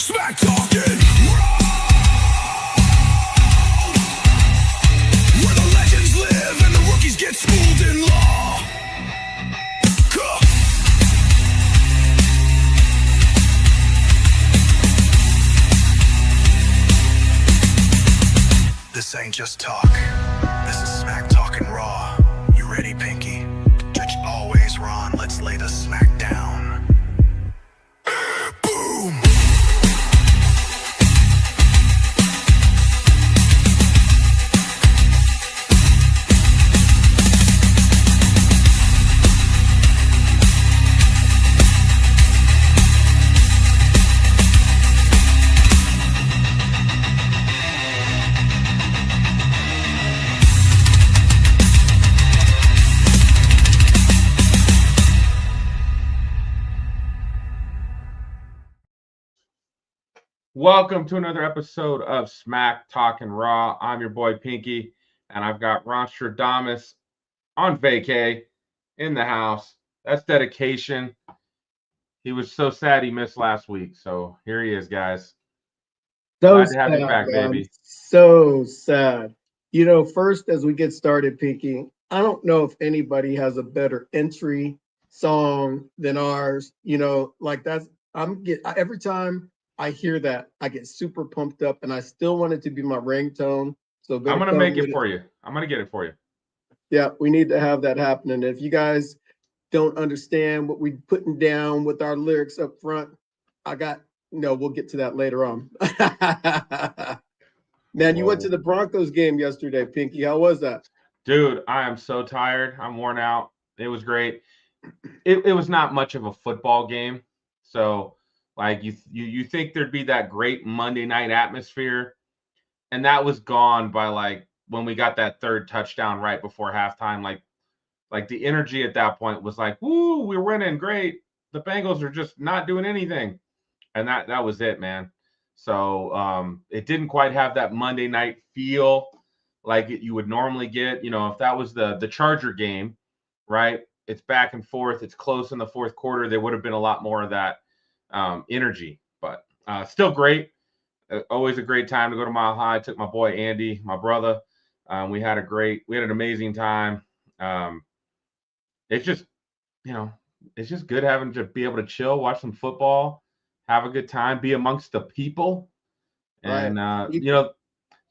Smack talking raw, where the legends live and the rookies get schooled in law. This ain't just talk. This is smack talking raw. You ready, Pinky? Judge always Ron. Let's lay the smack down. Boom. Welcome to another episode of Smack Talking Raw. I'm your boy Pinky, and I've got Rant on Vaquer in the house. That's dedication. He was so sad he missed last week, so here he is, guys. Glad to have you back, man. baby. So sad. You know, first, as we get started, Pinky, I don't know if anybody has a better entry song than ours. You know, like that's every time I hear that, I get super pumped up, and I still want it to be my ringtone. So I'm gonna make it for you. I'm gonna get it for you. Yeah, we need to have that happen. And if you guys don't understand what we're putting down with our lyrics up front, we'll get to that later on. Man, you went to the Broncos game yesterday, Pinky. How was that? Dude, I am so tired. I'm worn out. It was great. It was not much of a football game, so. Like you think there'd be that great Monday night atmosphere, and that was gone by like when we got that third touchdown right before halftime. Like the energy at that point was like, "Woo, we're winning, great." The Bengals are just not doing anything, and that was it, man. So it didn't quite have that Monday night feel like you would normally get. You know, if that was the Charger game, right? It's back and forth. It's close in the fourth quarter. There would have been a lot more of that energy, but still great. Always a great time to go to Mile High. Took my boy Andy, my brother. We had an amazing time. It's just, it's just good having to be able to chill, watch some football, have a good time, be amongst the people. And,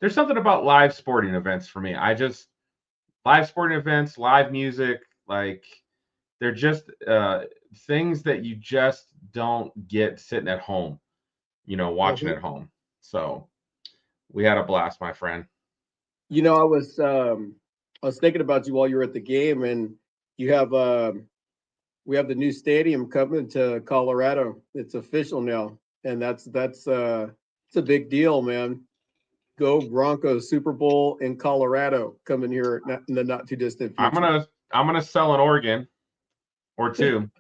there's something about live sporting events for me. Live sporting events, live music, like they're just things that you just don't get sitting at home, watching at home. So we had a blast, my friend. You know, I was thinking about you while you were at the game, and we have the new stadium coming to Colorado. It's official now, and it's a big deal, man. Go Broncos! Super Bowl in Colorado coming here in the not too distant future. I'm gonna sell an organ or two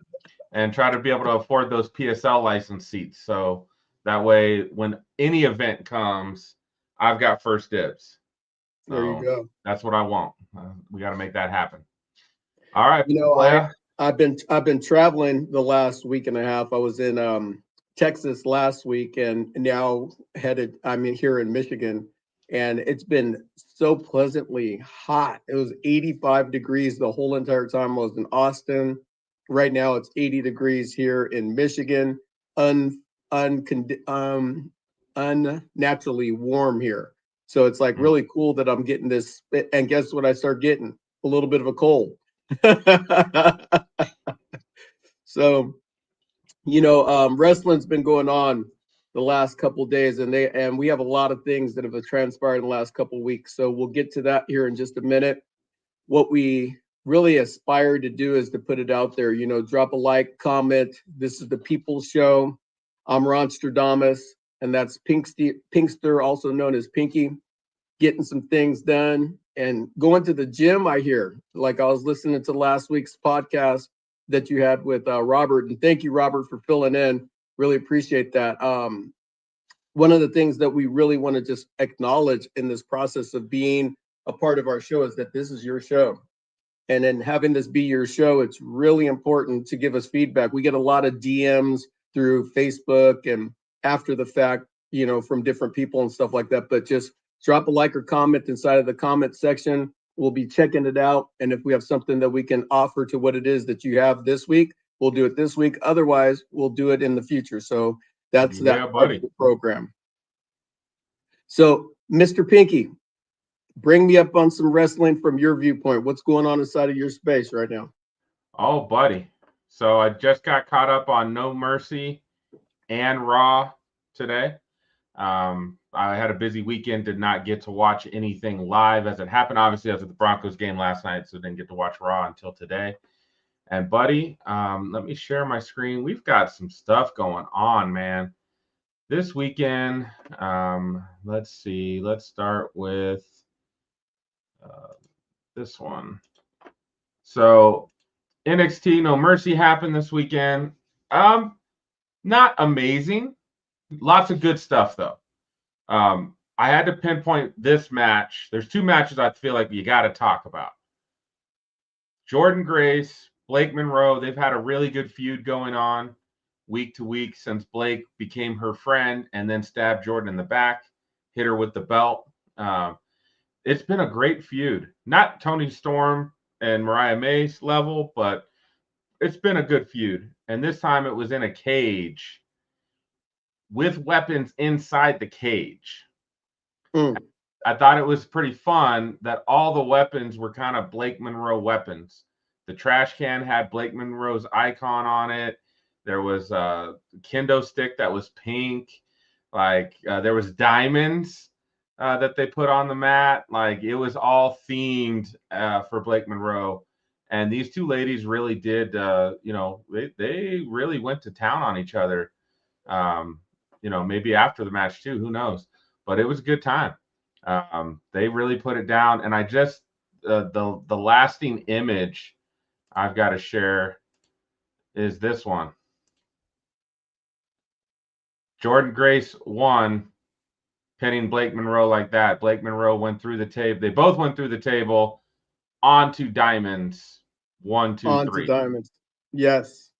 and try to be able to afford those PSL license seats. So that way, when any event comes, I've got first dibs. So there you go. That's what I want. We got to make that happen. All right. You know, I've been traveling the last week and a half. I was in Texas last week, and now I'm here in Michigan, and it's been so pleasantly hot. It was 85 degrees the whole entire time I was in Austin. Right now it's 80 degrees here in Michigan, unnaturally warm here. So it's like really cool that I'm getting this. And guess what I start getting? A little bit of a cold. So, wrestling's been going on the last couple of days, and we have a lot of things that have transpired in the last couple of weeks. So we'll get to that here in just a minute. What we really aspire to do is to put it out there, drop a like, comment. This is the People's Show. I'm Ron Stradamus, and that's Pinkster, also known as Pinky, getting some things done and going to the gym. I hear, like I was listening to last week's podcast that you had with Robert, and thank you, Robert, for filling in. Really appreciate that. One of the things that we really want to just acknowledge in this process of being a part of our show is that this is your show. And then having this be your show, it's really important to give us feedback. We get a lot of DMs through Facebook after the fact, from different people and stuff like that. But just drop a like or comment inside of the comment section. We'll be checking it out. And if we have something that we can offer to what it is that you have this week, we'll do it this week. Otherwise, we'll do it in the future. So that's that part of the program. So, Mr. Pinky, bring me up on some wrestling from your viewpoint. What's going on inside of your space right now? Oh, buddy. So I just got caught up on No Mercy and Raw today. I had a busy weekend, did not get to watch anything live as it happened. Obviously, I was at the Broncos game last night, so didn't get to watch Raw until today. And buddy, let me share my screen. We've got some stuff going on, man. This weekend, let's see. Let's start with this one. So NXT No Mercy happened this weekend. Not amazing. Lots of good stuff, though. I had to pinpoint this match. There's two matches I feel like you got to talk about. Jordynne Grace, Blake Monroe, they've had a really good feud going on week to week since Blake became her friend and then stabbed Jordynne in the back, hit her with the belt. It's been a great feud. Not Toni Storm and Mariah May's level, but it's been a good feud. And this time it was in a cage with weapons inside the cage. I thought it was pretty fun that all the weapons were kind of Blake Monroe weapons. The trash can had Blake Monroe's icon on it. There was a kendo stick that was pink. There was diamonds that they put on the mat. It was all themed for Blake Monroe. And these two ladies really did, they really went to town on each other. Maybe after the match too, who knows? But it was a good time. They really put it down. And I just, the lasting image I've got to share is this one. Jordynne Grace won, pinning Blake Monroe like that. Blake Monroe went through the table. They both went through the table onto diamonds. 1, 2, onto 3. Diamonds. Yes.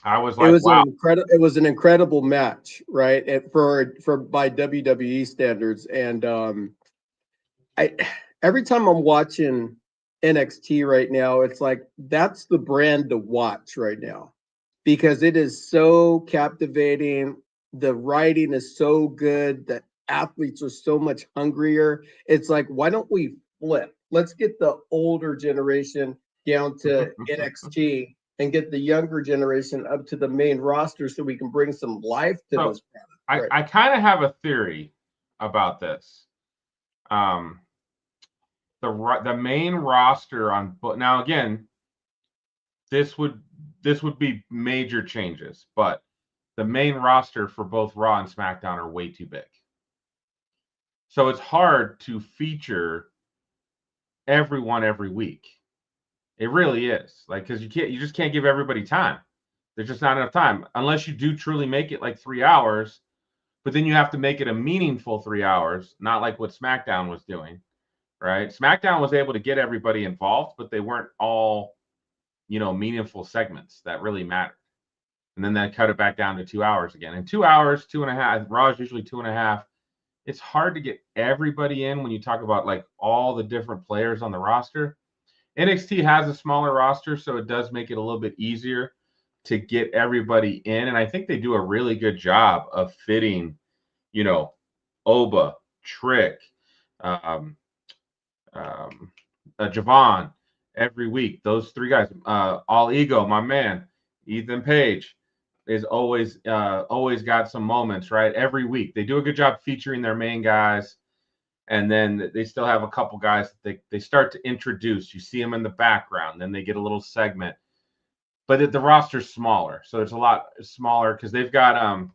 I was like, wow. It was an incredible match, right? By WWE standards. And every time I'm watching NXT right now, it's like that's the brand to watch right now because it is so captivating. The writing is so good. The athletes are so much hungrier. It's like, why don't we flip? Let's get the older generation down to NXT and get the younger generation up to the main roster so we can bring some life to this product. I kind of have a theory about this. The main roster on now again, this would be major changes, but the main roster for both Raw and SmackDown are way too big. So it's hard to feature everyone every week. It really is. Because you just can't give everybody time. There's just not enough time unless you do truly make it 3 hours, but then you have to make it a meaningful 3 hours, not like what SmackDown was doing, right? SmackDown was able to get everybody involved, but they weren't all, meaningful segments that really mattered. And then they cut it back down to 2 hours again. And 2 hours, 2.5, Raw is usually 2.5. It's hard to get everybody in when you talk about all the different players on the roster. NXT has a smaller roster, so it does make it a little bit easier to get everybody in. And I think they do a really good job of fitting, Oba, Trick, Javon every week. Those three guys, All Ego, my man, Ethan Page is always got some moments, right? Every week. They do a good job featuring their main guys. And then they still have a couple guys that they start to introduce. You see them in the background. Then they get a little segment. But the roster's smaller. So it's a lot smaller because they've got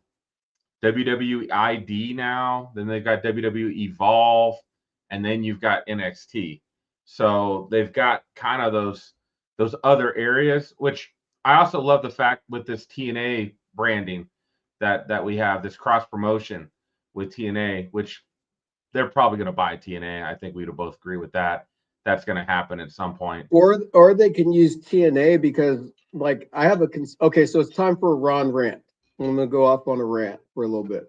WWE ID now. Then they've got WWE Evolve. And then you've got NXT. So they've got kind of those other areas, which I also love the fact with this TNA branding that we have, this cross promotion with TNA, which they're probably going to buy TNA. I think we would both agree with that. That's going to happen at some point. Or they can use TNA because I have okay, so it's time for a Ron rant. I'm gonna go off on a rant for a little bit.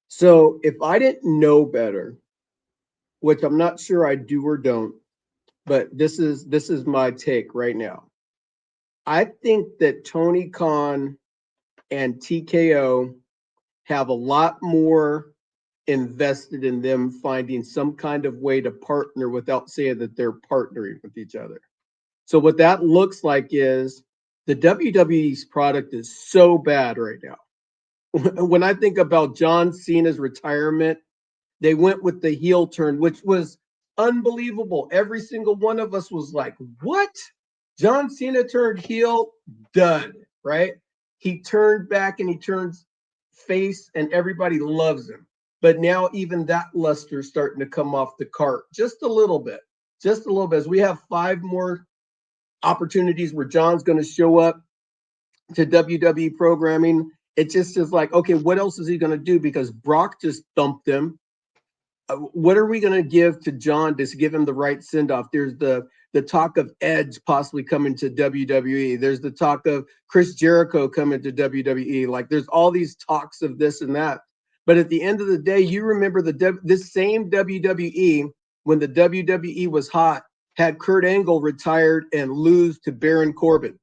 So if I didn't know better, which I'm not sure I do or don't, but this is my take right now. I think that Tony Khan and TKO have a lot more invested in them finding some kind of way to partner without saying that they're partnering with each other. So what that looks like is the WWE's product is so bad right now. When I think about John Cena's retirement, they went with the heel turn, which was unbelievable. Every single one of us was like, what? John Cena turned heel? Done, right? He turned back and he turns face, and everybody loves him. But now even that luster is starting to come off the cart just a little bit. Just a little bit. As we have 5 more opportunities where John's going to show up to WWE programming, it just is like, okay, what else is he going to do? Because Brock just thumped him. What are we going to give to John to give him the right send off? There's the talk of Edge possibly coming to WWE. There's the talk of Chris Jericho coming to WWE. Like there's all these talks of this and that. But at the end of the day, you remember this same WWE, when the WWE was hot, had Kurt Angle retired and lose to Baron Corbin,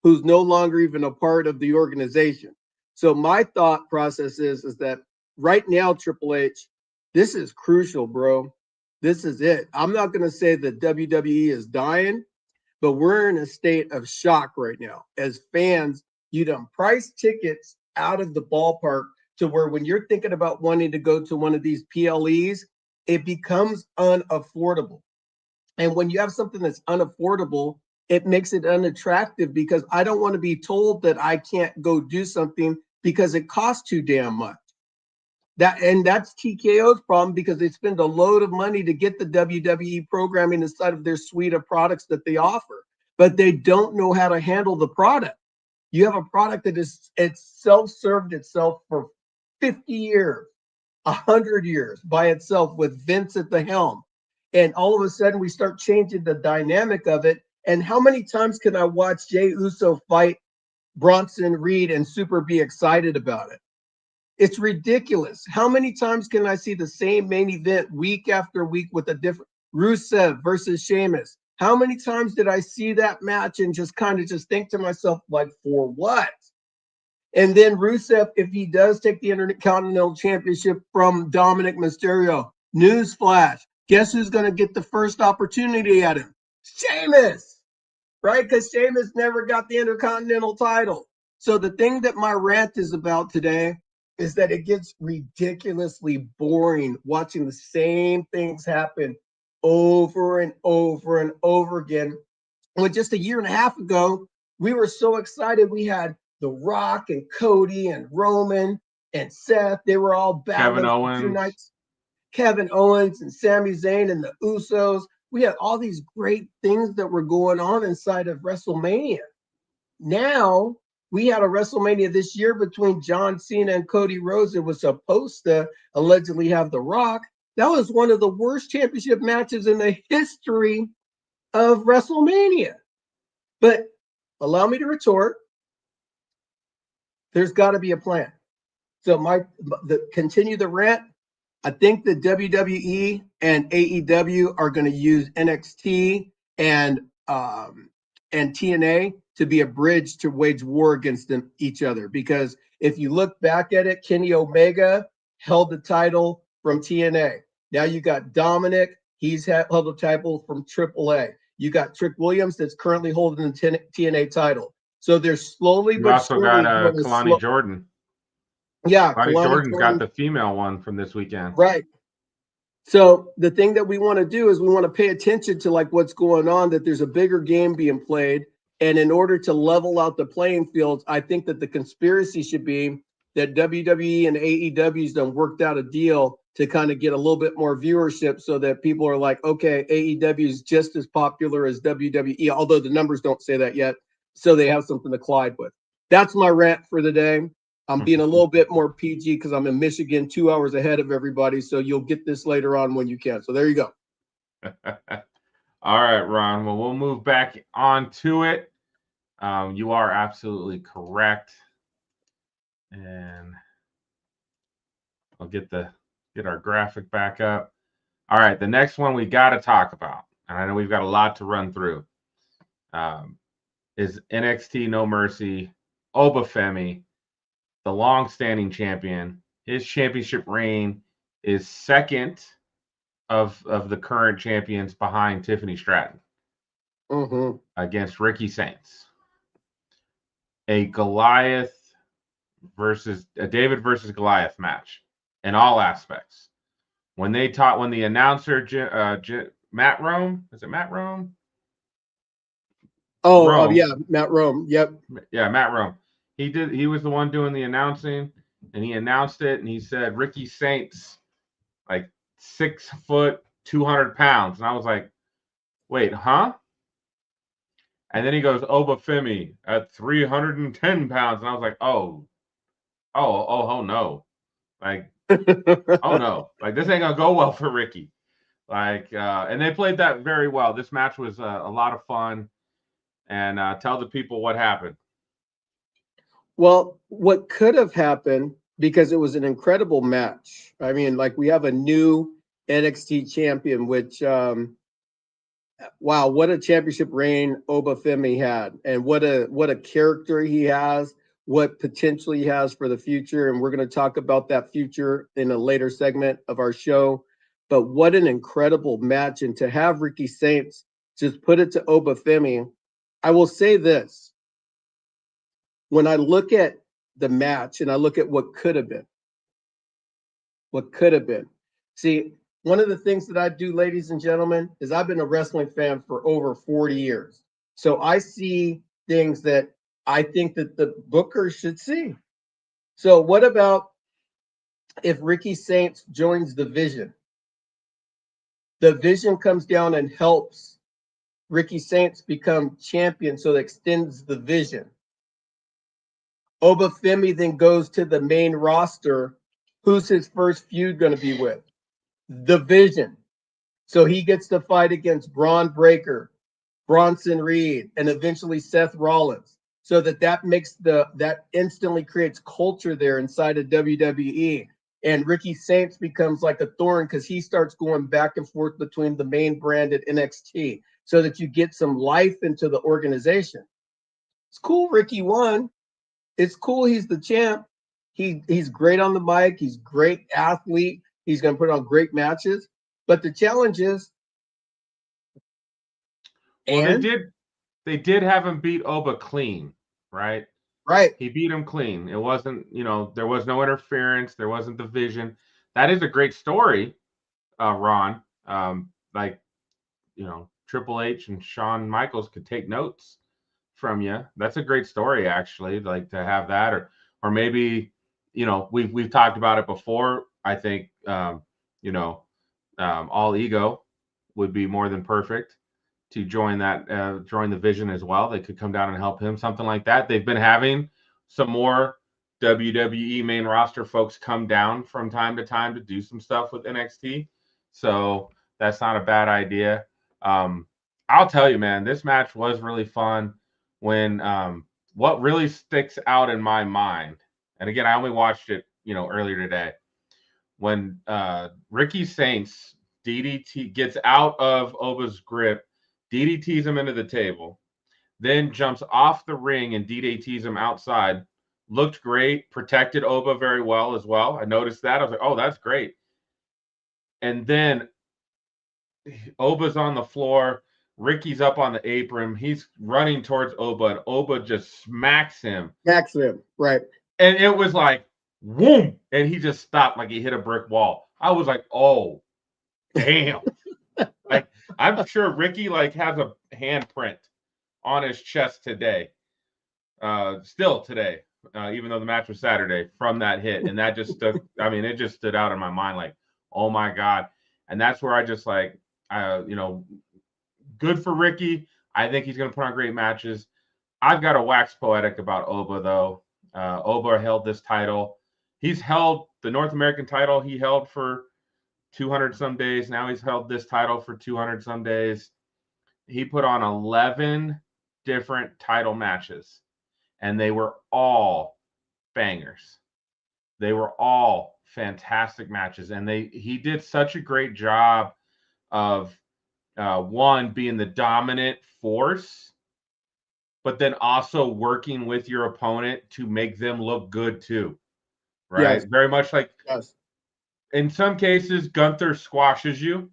who's no longer even a part of the organization. So my thought process is that right now, Triple H, this is crucial, bro. This is it. I'm not going to say that WWE is dying, but we're in a state of shock right now. As fans, you done price tickets out of the ballpark to where when you're thinking about wanting to go to one of these PLEs, it becomes unaffordable. And when you have something that's unaffordable, it makes it unattractive because I don't want to be told that I can't go do something because it costs too damn much. That's TKO's problem because they spend a load of money to get the WWE programming inside of their suite of products that they offer, but they don't know how to handle the product. You have a product that it's self-served itself for 50 years, 100 years by itself with Vince at the helm. And all of a sudden we start changing the dynamic of it. And how many times can I watch Jey Uso fight Bronson Reed and super be excited about it? It's ridiculous. How many times can I see the same main event week after week with a different Rusev versus Sheamus? How many times did I see that match and just kind of just think to myself, like, for what? And then Rusev, if he does take the Intercontinental Championship from Dominic Mysterio, newsflash, guess who's going to get the first opportunity at him? Sheamus, right? Because Sheamus never got the Intercontinental title. So the thing that my rant is about today is that it gets ridiculously boring watching the same things happen over and over and over again. When just a year and a half ago, we were so excited. We had The Rock and Cody and Roman and Seth. They were all battling for 2 nights. Kevin Owens and Sami Zayn and the Usos. We had all these great things that were going on inside of WrestleMania. Now, we had a WrestleMania this year between John Cena and Cody Rhodes. It was supposed to allegedly have The Rock. That was one of the worst championship matches in the history of WrestleMania. But allow me to retort. There's got to be a plan. So continue the rant. I think that WWE and AEW are going to use NXT and TNA to be a bridge to wage war against each other. Because if you look back at it, Kenny Omega held the title from TNA. Now you got Dominic. He's held the title from AAA. You got Trick Williams that's currently holding the TNA title. So they're slowly You but also surely got Kalani Jordan. Yeah, Kalani Jordan's Jordan. got the female one from this weekend. Right. So the thing that we want to do is we want to pay attention to like what's going on, that there's a bigger game being played. And in order to level out the playing fields, I think that the conspiracy should be that WWE and AEW's done worked out a deal to kind of get a little bit more viewership so that people are like, okay, AEW is just as popular as WWE, although the numbers don't say that yet. So they have something to collide with. That's my rant for the day. I'm being a little bit more PG because I'm in Michigan 2 hours ahead of everybody. So you'll get this later on when you can. So there you go. All right, Ron. Well, we'll move back on to it. You are absolutely correct. I'll get our graphic back up. All right, the next one we got to talk about, and I know we've got a lot to run through, is NXT No Mercy. Oba Femi, the long-standing champion. His championship reign is second of the current champions behind Tiffany Stratton against Ricky Saints. A David versus Goliath match in all aspects. When the announcer Matt Rome, is it Matt Rome? Oh, yeah, Matt Rome. Yep. Yeah, Matt Rome. He was the one doing the announcing, and he announced it, and he said Ricky Saints, like 6 foot, 200 pounds. And I was like, wait, huh? And then he goes, Oba Femi at 310 pounds. And I was like, oh no. Like, oh no. Like, this ain't gonna go well for Ricky. Like, and they played that very well. This match was a lot of fun. And tell the people what happened. Well, what could have happened, because it was an incredible match. I mean, like, we have a new NXT champion, which, wow, what a championship reign Oba Femi had, and what a character he has, what potential he has for the future. And we're going to talk about that future in a later segment of our show. But what an incredible match. And to have Ricky Saints just put it to Oba Femi, I will say this. When I look at the match and I look at what could have been, see, one of the things that I do, ladies and gentlemen, is I've been a wrestling fan for over 40 years. So I see things that I think that the bookers should see. So what about if Ricky Saints joins the Vision? The Vision comes down and helps Ricky Saints become champion, so it extends the Vision. Oba Femi then goes to the main roster. Who's his first feud going to be with? The Vision. So he gets to fight against Braun Breaker, Bronson Reed, and eventually Seth Rollins. So that makes that instantly creates culture there inside of WWE. And Ricky Saints becomes like a thorn because he starts going back and forth between the main brand at NXT, so that you get some life into the organization. It's cool Ricky won. It's cool he's the champ. He's great on the mic. He's a great athlete. He's going to put on great matches. But the challenge is, well, they did have him beat Oba clean, right? Right. He beat him clean. It wasn't, there was no interference. There wasn't the Vision. That is a great story, Ron. Triple H and Shawn Michaels could take notes from you. That's a great story, actually. Like, to have that, or maybe, we've talked about it before. I think, All Ego would be more than perfect to join the Vision as well. They could come down and help him, something like that. They've been having some more WWE main roster folks come down from time to time to do some stuff with NXT. So that's not a bad idea. I'll tell you, man, this match was really fun. When what really sticks out in my mind, and again, I only watched it, earlier today, when Ricky Saints DDT gets out of Oba's grip, DDTs him into the table, then jumps off the ring and DDTs him outside. Looked great, protected Oba very well as well. I noticed that. I was like, oh, that's great. And then Oba's on the floor. Ricky's up on the apron. He's running towards Oba, and Oba just smacks him. Right. And it was like, whoom, and he just stopped like he hit a brick wall. I was like, oh, damn. Like, I'm sure Ricky has a handprint on his chest today. Still today, even though the match was Saturday, from that hit. And that just it just stood out in my mind, like, oh my God. And that's where I just good for Ricky. I think he's going to put on great matches. I've got to wax poetic about Oba, though. Oba held this title. He's held the North American title. He held for 200 some days. Now he's held this title for 200 some days. He put on 11 different title matches, and they were all bangers. They were all fantastic matches, and he did such a great job of one, being the dominant force, but then also working with your opponent to make them look good too, right? Yes. Very much like, Yes. in some cases, Gunther squashes you,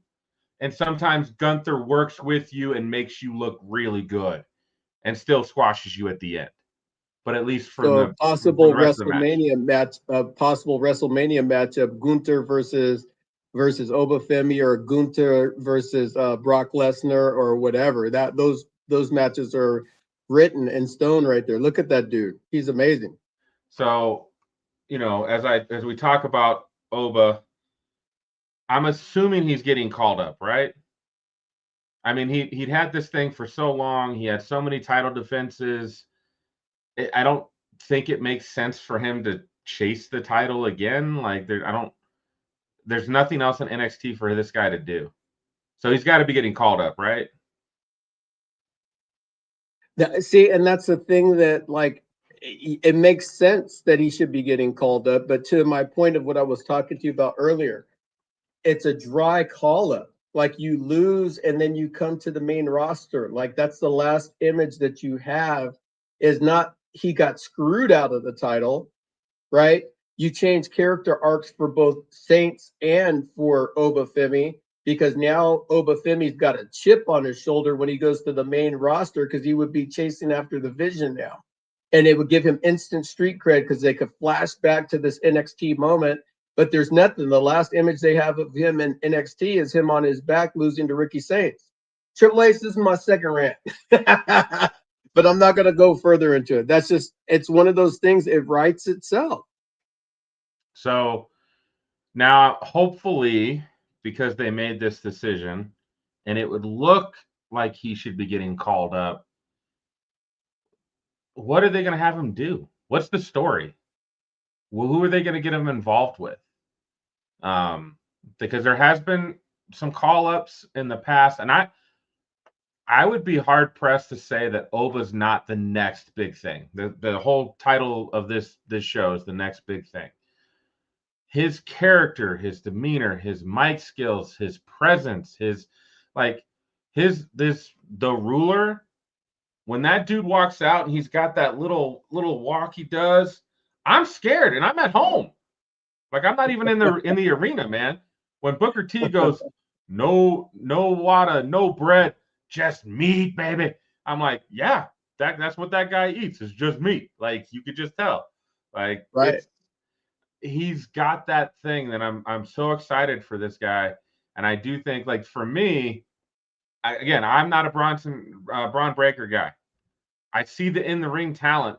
and sometimes Gunther works with you and makes you look really good and still squashes you at the end. But at least for So the a possible rest of the match. WrestleMania match, a possible WrestleMania matchup, Gunther versus Oba Femi, or Gunther versus Brock Lesnar, or whatever. That those matches are written in stone right there. Look at that dude. He's amazing. So, as we talk about Oba, I'm assuming he's getting called up, right? I mean, he'd had this thing for so long. He had so many title defenses. I don't think it makes sense for him to chase the title again. Like, there's nothing else in NXT for this guy to do. So he's got to be getting called up, right? See, and that's the thing that, like, it makes sense that he should be getting called up. But to my point of what I was talking to you about earlier, it's a dry call up. Like, you lose and then you come to the main roster. Like, that's the last image that you have, is not he got screwed out of the title, right? You change character arcs for both Saints and for Oba Femi, because now Oba Femi's got a chip on his shoulder when he goes to the main roster, because he would be chasing after the Vision now. And it would give him instant street cred because they could flash back to this NXT moment. But there's nothing. The last image they have of him in NXT is him on his back losing to Ricky Saints. Triple H, this is my second rant. But I'm not going to go further into it. That's just, it's one of those things. It writes itself. So now, hopefully, because they made this decision, and it would look like he should be getting called up, what are they going to have him do? What's the story? Well, who are they going to get him involved with? Because there has been some call-ups in the past, and I would be hard pressed to say that Oba's not the next big thing. The whole title of this show is the next big thing. His character, his demeanor, his mic skills, his presence, the ruler. When that dude walks out and he's got that little walk he does, I'm scared, and I'm at home. Like, I'm not even in the arena, man. When Booker T goes, no water, no bread, just meat, baby. I'm like, yeah, that's what that guy eats. It's just meat. Like, you could just tell. Like, right. He's got that thing that I'm so excited for this guy. And I do think, like, for me, I'm not a Braun Breaker guy. I see the in-the-ring talent,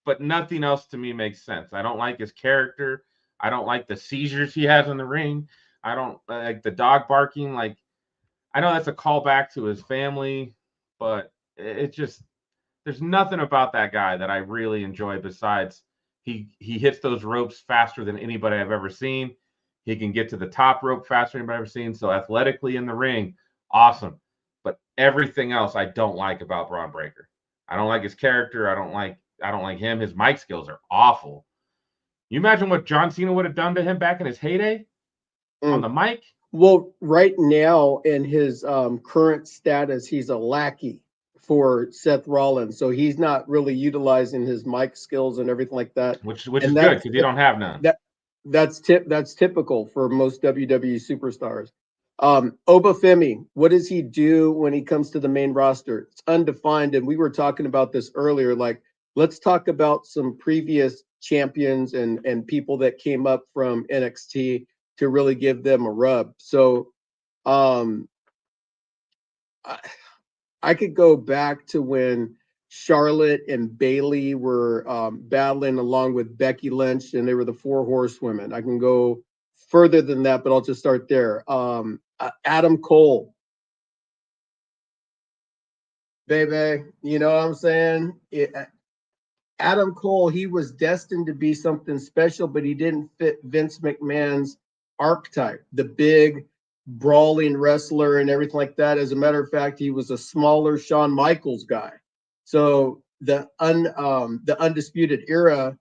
but nothing else to me makes sense. I don't like his character. I don't like the seizures he has in the ring. I don't like the dog barking. Like, I know that's a callback to his family, but it just, there's nothing about that guy that I really enjoy besides he hits those ropes faster than anybody I've ever seen. He can get to the top rope faster than anybody I've ever seen. So athletically in the ring, awesome. But everything else I don't like about Braun Breaker. I don't like his character. I don't like him. His mic skills are awful. You imagine what John Cena would have done to him back in his heyday on the mic? Well, right now in his current status, he's a lackey for Seth Rollins, so he's not really utilizing his mic skills and everything like that. Which is good, because you don't have none. That's typical for most WWE superstars. Oba Femi, what does he do when he comes to the main roster? It's undefined, and we were talking about this earlier. Like, let's talk about some previous champions and people that came up from NXT to really give them a rub. So I could go back to when Charlotte and Bayley were battling along with Becky Lynch, and they were the Four Horsewomen. I can go further than that, but I'll just start there. Adam Cole, baby, you know what I'm saying? Adam Cole, he was destined to be something special, but he didn't fit Vince McMahon's archetype, the big brawling wrestler and everything like that. As a matter of fact, he was a smaller Shawn Michaels guy. So the Undisputed Era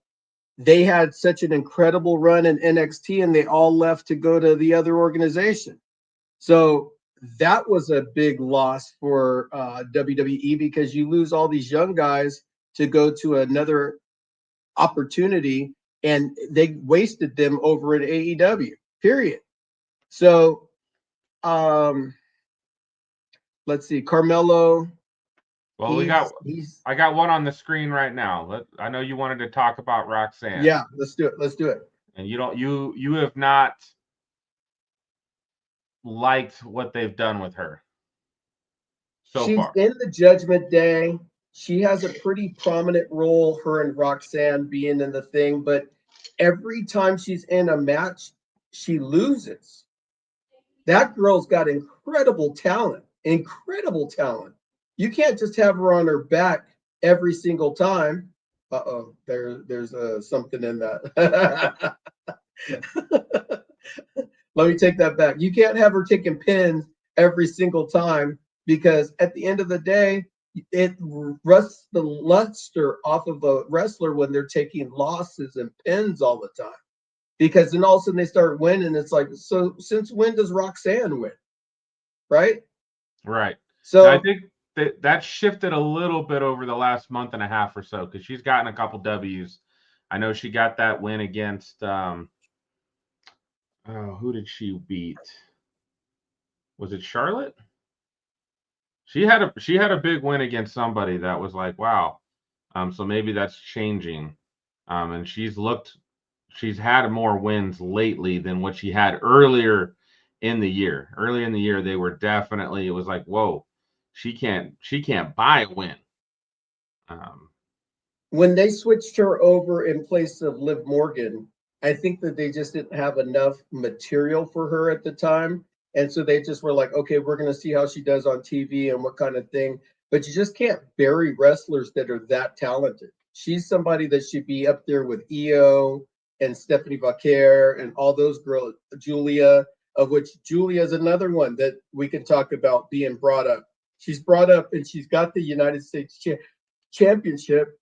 they had such an incredible run in NXT and they all left to go to the other organization. So that was a big loss for WWE because you lose all these young guys to go to another opportunity, and they wasted them over at AEW, period. So let's see, Carmelo. Well, I got one on the screen right now. I know you wanted to talk about Roxanne. Yeah, let's do it. Let's do it. And you have not liked what they've done with her so She's far. in the Judgment Day. She has a pretty prominent role, her and Roxanne being in the thing, but every time she's in a match, she loses. That girl's got incredible talent. Incredible talent. You can't just have her on her back every single time. Uh-oh, there's something in that. Let me take that back. You can't have her taking pins every single time because at the end of the day, it rusts the luster off of a wrestler when they're taking losses and pins all the time. Because then all of a sudden they start winning. It's like, so since when does Roxanne win? Right? Right. So now, I think that shifted a little bit over the last month and a half or so because she's gotten a couple W's. I know she got that win against who did she beat? Was it Charlotte? She had a big win against somebody that was like, wow. So maybe that's changing. And she's had more wins lately than what she had earlier in the year. Early in the year, they were definitely, it was like, whoa, she can't buy a win. When they switched her over in place of Liv Morgan, I think that they just didn't have enough material for her at the time. And so they just were like, okay, we're going to see how she does on TV and what kind of thing. But you just can't bury wrestlers that are that talented. She's somebody that should be up there with Io and Stephanie Vaquer and all those girls, Julia, of which Julia is another one that we can talk about being brought up. She's brought up and she's got the United States championship,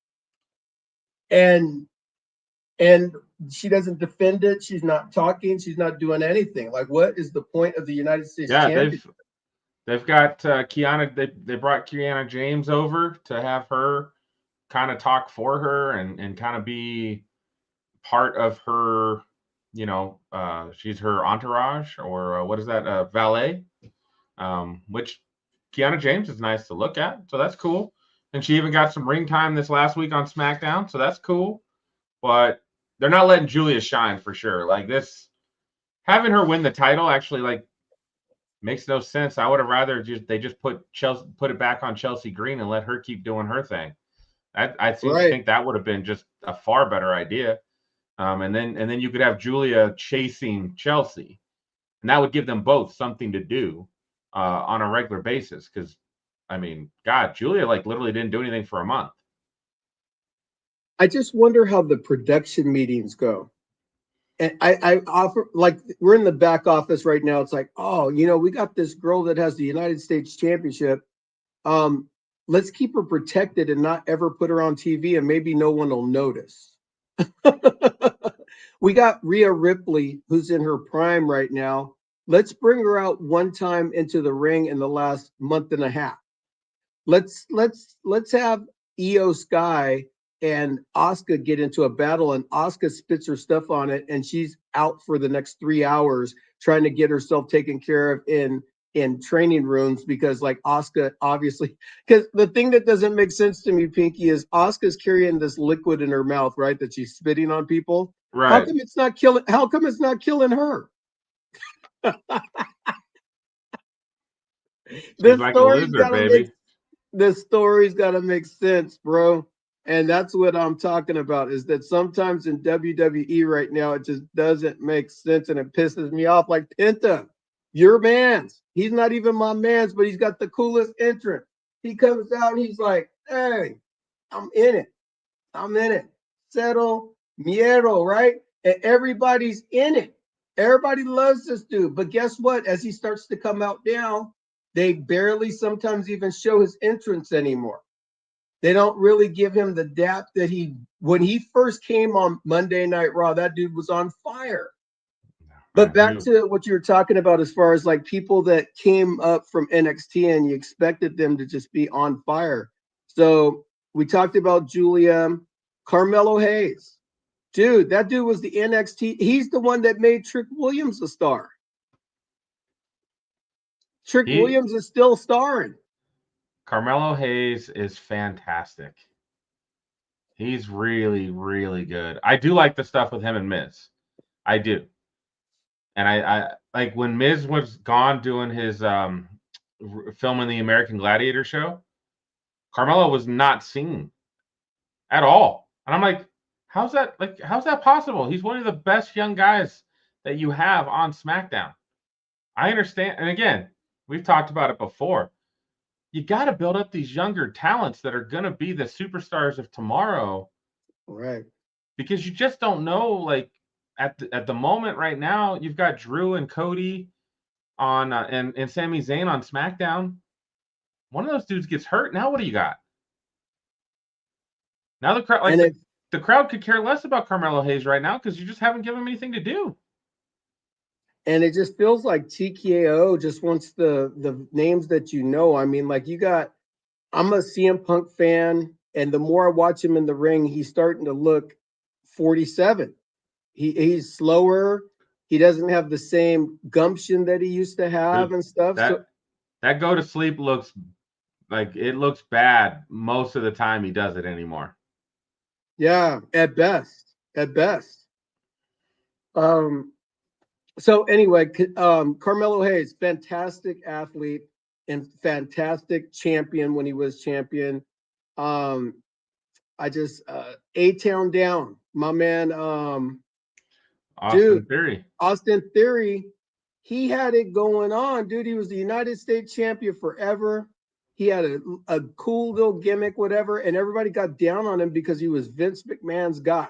and she doesn't defend it. She's not talking. She's not doing anything. Like, what is the point of the United States championship? They've got Kiana. They brought Kiana James over to have her kind of talk for her and kind of be part of her. She's her entourage, or what is that? Valet. Which Kiana James is nice to look at, so that's cool. And she even got some ring time this last week on SmackDown, so that's cool. But they're not letting Julia shine for sure. Like this, having her win the title actually like makes no sense. I would have rather they just put it back on Chelsea Green and let her keep doing her thing. I think that would have been just a far better idea. And then you could have Julia chasing Chelsea, and that would give them both something to do on a regular basis. Because I mean, God, Julia like literally didn't do anything for a month. I just wonder how the production meetings go. And I offer, like, we're in the back office right now. It's like, oh, we got this girl that has the United States Championship. Let's keep her protected and not ever put her on TV, and maybe no one will notice. We got Rhea Ripley, who's in her prime right now. Let's bring her out one time into the ring in the last month and a half. Let's have Io Sky and Asuka get into a battle, and Asuka spits her stuff on it, and she's out for the next 3 hours trying to get herself taken care of in training rooms, because like Asuka, obviously, because the thing that doesn't make sense to me, Pinky, is Asuka's carrying this liquid in her mouth, right, that she's spitting on people. Right. How come it's not killing her? She's like a lizard, baby. This story's got to make sense, bro. And that's what I'm talking about, is that sometimes in WWE right now, it just doesn't make sense, and it pisses me off. Like, Penta, your man's. He's not even my man's, but he's got the coolest entrance. He comes out and he's like, hey, I'm in it. Settle, miedo, right? And everybody's in it. Everybody loves this dude. But guess what? As he starts to come out down, they barely sometimes even show his entrance anymore. They don't really give him the dap that when he first came on Monday Night Raw, that dude was on fire. But back to what you were talking about as far as like people that came up from NXT and you expected them to just be on fire. So we talked about Julia, Carmelo Hayes. Dude, that dude was the NXT. He's the one that made Trick Williams a star. Trick Williams is still starring. Carmelo Hayes is fantastic. He's really, really good. I do like the stuff with him and Miz. I do. And I like when Miz was gone doing his filming the American Gladiator show, Carmelo was not seen at all. And I'm like, how's that possible? He's one of the best young guys that you have on SmackDown. I understand. And again, we've talked about it before. You got to build up these younger talents that are going to be the superstars of tomorrow. Right. Because you just don't know, like, at the moment right now, you've got Drew and Cody on and Sami Zayn on SmackDown. One of those dudes gets hurt. Now what do you got? Now the crowd, like the crowd could care less about Carmelo Hayes right now because you just haven't given him anything to do. And it just feels like TKO just wants the names that you know. I mean, like I'm a CM Punk fan, and the more I watch him in the ring, he's starting to look 47. He's slower. He doesn't have the same gumption that he used to have and stuff. That go to sleep looks like it looks bad most of the time he does it anymore. Yeah, at best. So anyway, Carmelo Hayes, fantastic athlete and fantastic champion when he was champion. I just A-Town down, my man. Austin Theory, he had it going on, dude. He was the United States champion forever. He had a cool little gimmick, whatever, and everybody got down on him because he was Vince McMahon's guy.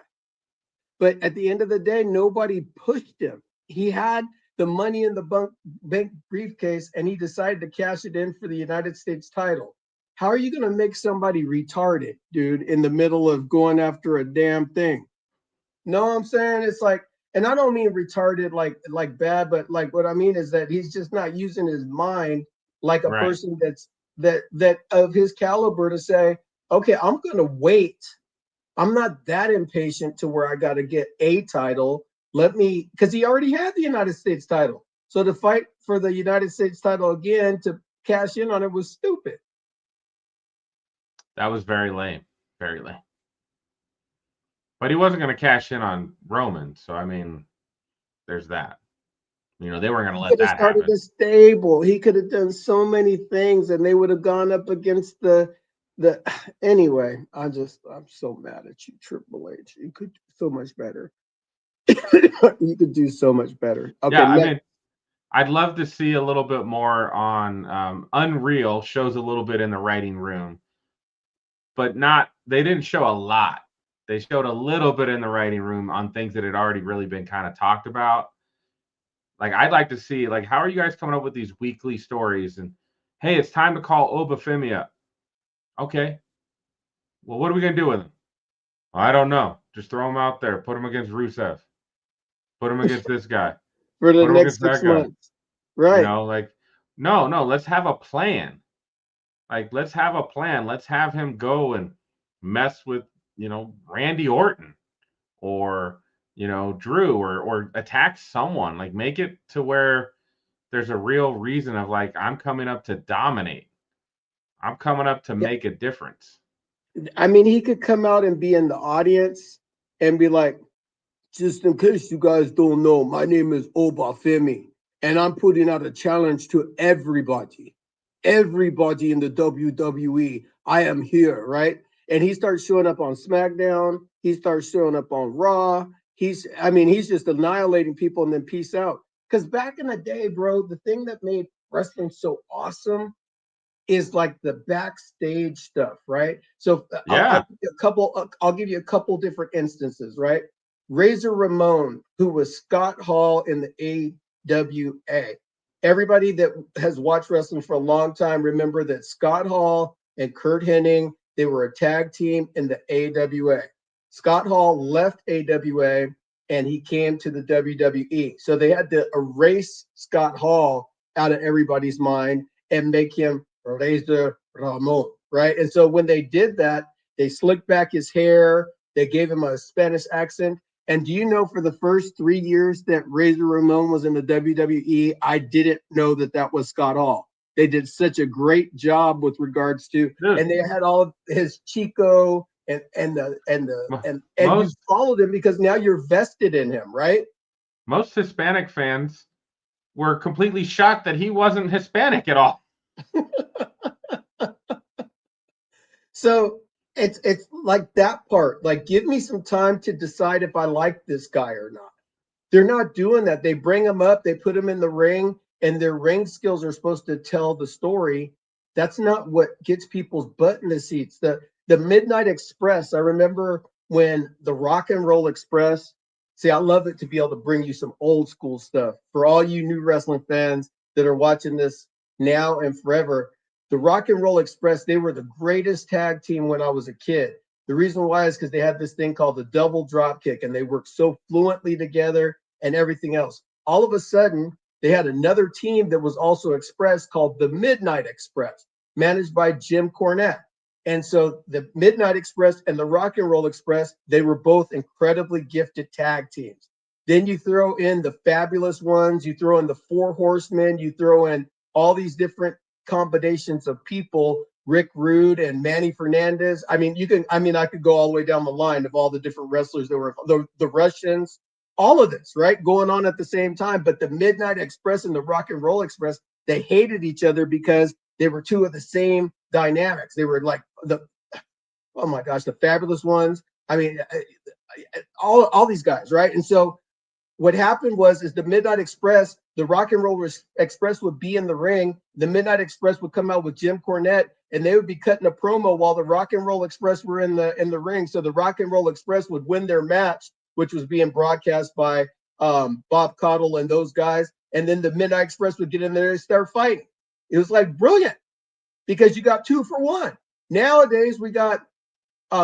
But at the end of the day, nobody pushed him. He had the money in the bank briefcase, and he decided to cash it in for the United States title. How are you going to make somebody retarded, dude, in the middle of going after a damn thing? Know what I'm saying? It's like, and I don't mean retarded like bad, but like what I mean is that he's just not using his mind like a person that of his caliber to say, okay, I'm going to wait. I'm not that impatient to where I got to get a title. Because he already had the United States title. So to fight for the United States title again to cash in on it was stupid. That was very lame. Very lame. But he wasn't going to cash in on Roman. So, I mean, there's that. You know, they weren't going to let that happen. The stable. He could have done so many things, and they would have gone up against the. Anyway, I'm so mad at you, Triple H. You could do so much better. You could do so much better. Okay, yeah, I mean, I'd love to see a little bit more on Unreal. Shows a little bit in the writing room, but they didn't show a lot. They showed a little bit in the writing room on things that had already really been kind of talked about. Like, I'd like to see, like, how are you guys coming up with these weekly stories? And, hey, it's time to call Oba Femi up. Okay. Well, what are we going to do with him? I don't know. Just throw him out there. Put him against Rusev. Put him against this guy. For the next 6 months. Right. You know, like, no, let's have a plan. Like, let's have a plan. Let's have him go and mess with, you know, Randy Orton or, you know, Drew or attack someone. Like, make it to where there's a real reason of, like, I'm coming up to dominate. I'm coming up to make a difference. I mean, he could come out and be in the audience and be like, just in case you guys don't know, my name is Oba Femi, and I'm putting out a challenge to everybody in the WWE. I am here, right? And he starts showing up on SmackDown. He starts showing up on Raw. He's just annihilating people and then peace out. Because back in the day, bro, the thing that made wrestling so awesome is like the backstage stuff, right? So I'll give you a couple different instances, right? Razor Ramon, who was Scott Hall in the AWA. Everybody that has watched wrestling for a long time remember that Scott Hall and Kurt Hennig They were a tag team in the AWA. Scott Hall left AWA and he came to the WWE. So they had to erase Scott Hall out of everybody's mind and make him Razor Ramon, right? And so when they did that, they slicked back his hair. They gave him a Spanish accent. And do you know for the first 3 years that Razor Ramon was in the WWE, I didn't know that that was Scott Hall. They did such a great job with regards to, and they had all of his Chico and you most followed him because now you're vested in him, right? most Hispanic fans were completely shocked that he wasn't Hispanic at all. So it's like that part. Like, give me some time to decide if I like this guy or not. They're not doing that. They bring him up, they put him in the ring, and their ring skills are supposed to tell the story. That's not what gets people's butt in the seats. The Midnight Express, I remember when the Rock and Roll Express, see, I love it to be able to bring you some old school stuff. For all you new wrestling fans that are watching this now and forever, the Rock and Roll Express, they were the greatest tag team when I was a kid. The reason why is because they had this thing called the double drop kick, and they worked so fluently together and everything else. All of a sudden, they had another team that was also Express called the Midnight Express, managed by Jim Cornette. And so the Midnight Express and the Rock and Roll Express, they were both incredibly gifted tag teams. Then you throw in the Fabulous Ones, you throw in the Four Horsemen, you throw in all these different combinations of people, Rick Rude and Manny Fernandez. I mean, I could go all the way down the line of all the different wrestlers that were the Russians, all of this, right? Going on at the same time. But the Midnight Express and the Rock and Roll Express, they hated each other because they were two of the same dynamics. They were like oh my gosh, the Fabulous Ones. I mean, all these guys, right? And so what happened is the Midnight Express, the Rock and Roll Express would be in the ring. The Midnight Express would come out with Jim Cornette, and they would be cutting a promo while the Rock and Roll Express were in the ring. So the Rock and Roll Express would win their match, which was being broadcast by Bob Caudle and those guys. And then the Midnight Express would get in there and start fighting. It was like brilliant because you got 2 for 1. Nowadays, we got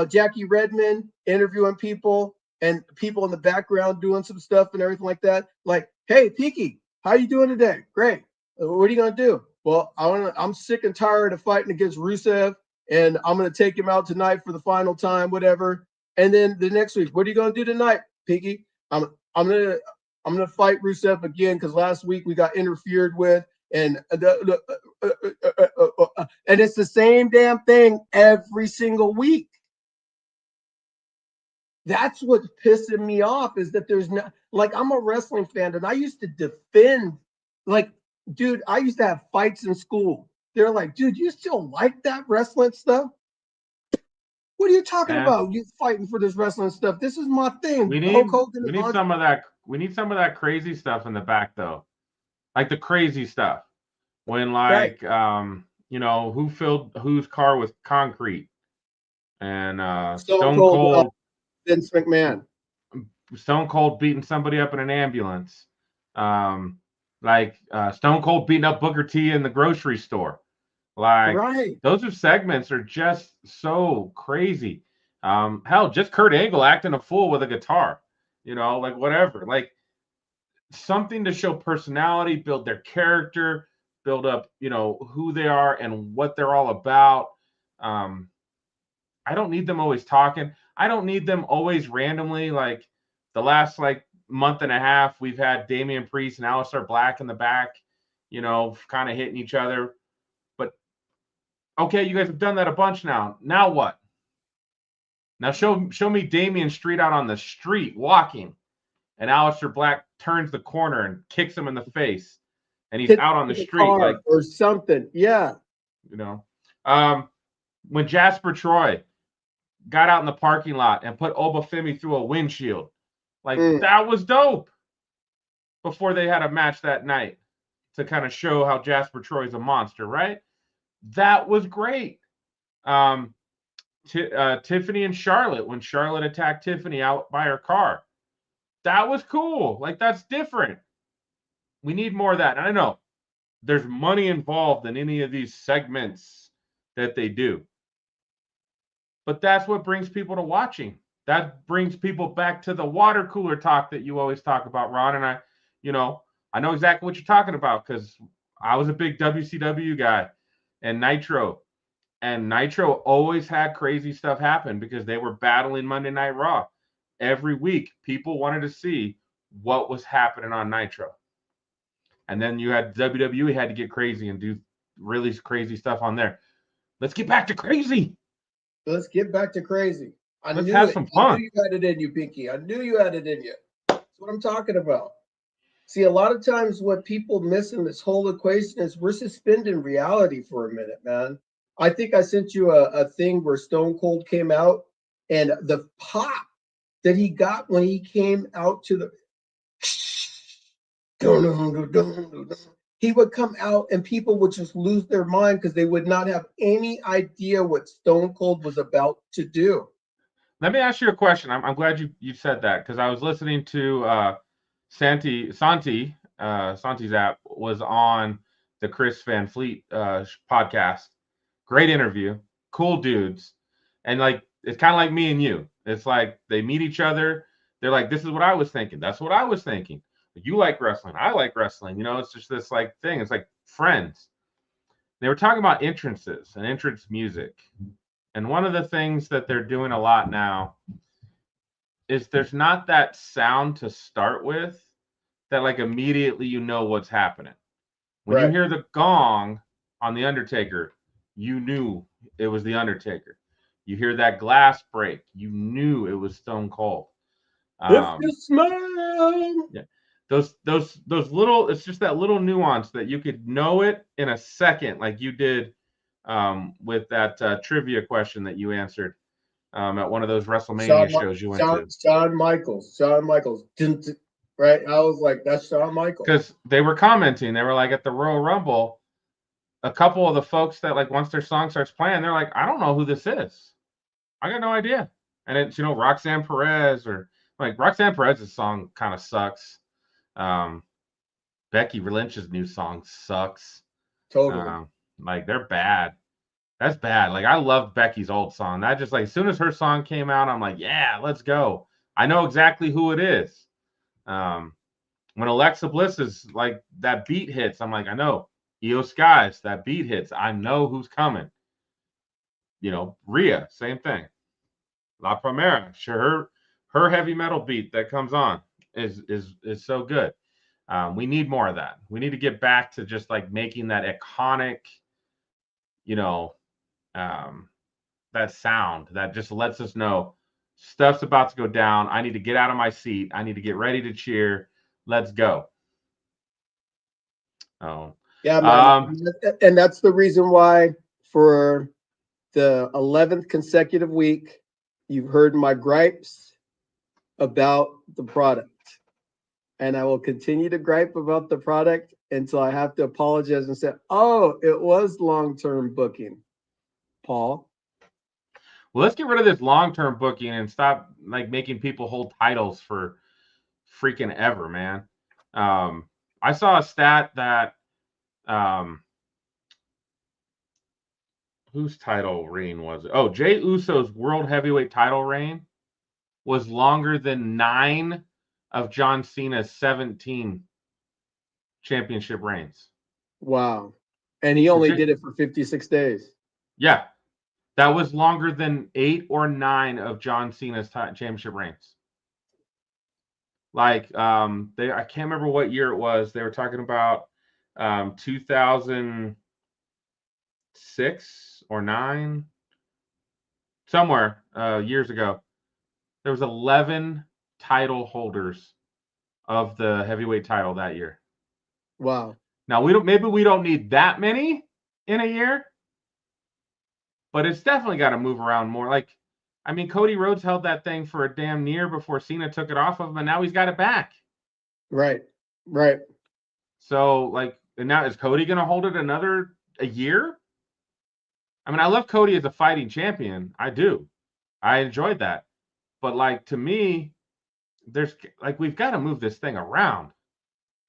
Jackie Redmond interviewing people and people in the background doing some stuff and everything like that. Like, hey, Peaky, how you doing today? Great. What are you going to do? Well, I'm sick and tired of fighting against Rusev, and I'm going to take him out tonight for the final time, whatever. And then the next week, what are you going to do tonight, Peaky? I'm going to fight Rusev again because last week we got interfered with. And it's the same damn thing every single week. That's what's pissing me off is that there's no, like, I'm a wrestling fan and I used to defend, like, dude, I used to have fights in school. They're like, dude, you still like that wrestling stuff? What are you talking about? You fighting for this wrestling stuff? This is my thing. We need some of that. We need some of that crazy stuff in the back, though, like the crazy stuff. When like who filled whose car with concrete and Stone Cold Vince McMahon. Stone Cold beating somebody up in an ambulance. Stone Cold beating up Booker T in the grocery store. Like those are segments are just so crazy. Hell, just Kurt Angle acting a fool with a guitar, like whatever. Like something to show personality, build their character, build up, who they are and what they're all about. I don't need them always talking. I don't need them always randomly. Like the last month and a half, we've had Damian Priest and Aleister Black in the back, kind of hitting each other. But okay, you guys have done that a bunch now. Now what? Now show me Damian Street out on the street walking, and Aleister Black turns the corner and kicks him in the face, and he's out on the street or something. Yeah. When Jasper Troy got out in the parking lot and put Oba Femi through a windshield, that was dope. Before they had a match that night to kind of show how Jasper Troy's a monster, right? That was great. Tiffany and Charlotte, when Charlotte attacked Tiffany out by her car, that was cool. Like, that's different. We need more of that. And I know there's money involved in any of these segments that they do. But that's what brings people to watching. That brings people back to the water cooler talk that you always talk about, Ron. And I know exactly what you're talking about because I was a big WCW guy and Nitro. And Nitro always had crazy stuff happen because they were battling Monday Night Raw. Every week, people wanted to see what was happening on Nitro. And then you had WWE had to get crazy and do really crazy stuff on there. Let's get back to crazy. Let's get back to crazy. Let's have some fun. I knew you had it in you, Pinky. I knew you had it in you. That's what I'm talking about. See, a lot of times what people miss in this whole equation is we're suspending reality for a minute, man. I think I sent you a thing where Stone Cold came out and the pop that he got when he came out to the he would come out and people would just lose their mind because they would not have any idea what Stone Cold was about to do. Let me ask you a question. I'm glad you said that because I was listening to Santi's app was on the Chris Van Fleet podcast. Great interview, cool dudes, and like it's kind of like me and you. It's like they meet each other. They're like, "This is what I was thinking. That's what I was thinking. You like wrestling. I like wrestling. You know, it's just this like thing. It's like friends." They were talking about entrances and entrance music. And one of the things that they're doing a lot now is there's not that sound to start with that like immediately you know what's happening. When you hear the gong on The Undertaker, you knew it was The Undertaker. You hear that glass break, you knew it was Stone Cold. If you smile. Yeah. Those little, it's just that little nuance that you could know it in a second, like you did with that trivia question that you answered at one of those WrestleMania shows you went to. Shawn Michaels, right? I was like, that's Shawn Michaels. Because they were commenting, they were like at the Royal Rumble, a couple of the folks that like once their song starts playing, they're like, I don't know who this is. I got no idea. And it's, Roxanne Perez or like Roxanne Perez's song kind of sucks. Becky Lynch's new song sucks. Totally. Like they're bad. That's bad. Like I loved Becky's old song. That just like as soon as her song came out, I'm like, yeah, let's go. I know exactly who it is. When Alexa Bliss is like that beat hits, I'm like, I know. Io Skies, that beat hits. I know who's coming. Rhea, same thing. La Primera, sure, her heavy metal beat that comes on is so good. We need more of that. We need to get back to just like making that iconic, that sound that just lets us know stuff's about to go down. I need to get out of my seat. I need to get ready to cheer. Let's go. Oh, yeah, man. And that's the reason why for the 11th consecutive week, you've heard my gripes about the product. And I will continue to gripe about the product until I have to apologize and say, oh, it was long-term booking, Paul. Well, let's get rid of this long-term booking and stop like making people hold titles for freaking ever, man. I saw a stat that whose title reign was it? Oh, Jey Uso's world heavyweight title reign was longer than 9 of John Cena's 17 championship reigns. Wow. And he only did it for 56 days. Yeah. That was longer than 8 or 9 of John Cena's championship reigns. Like, I can't remember what year it was. They were talking about 2006 or 9, somewhere years ago. There was 11 title holders of the heavyweight title that year. Wow. Now maybe we don't need that many in a year, but it's definitely got to move around more. Like, I mean, Cody Rhodes held that thing for a damn near before Cena took it off of him, and now he's got it back. Right. So, like, and now is Cody going to hold it a year? I mean, I love Cody as a fighting champion. I do. I enjoyed that. But, like, to me, there's, like, we've got to move this thing around.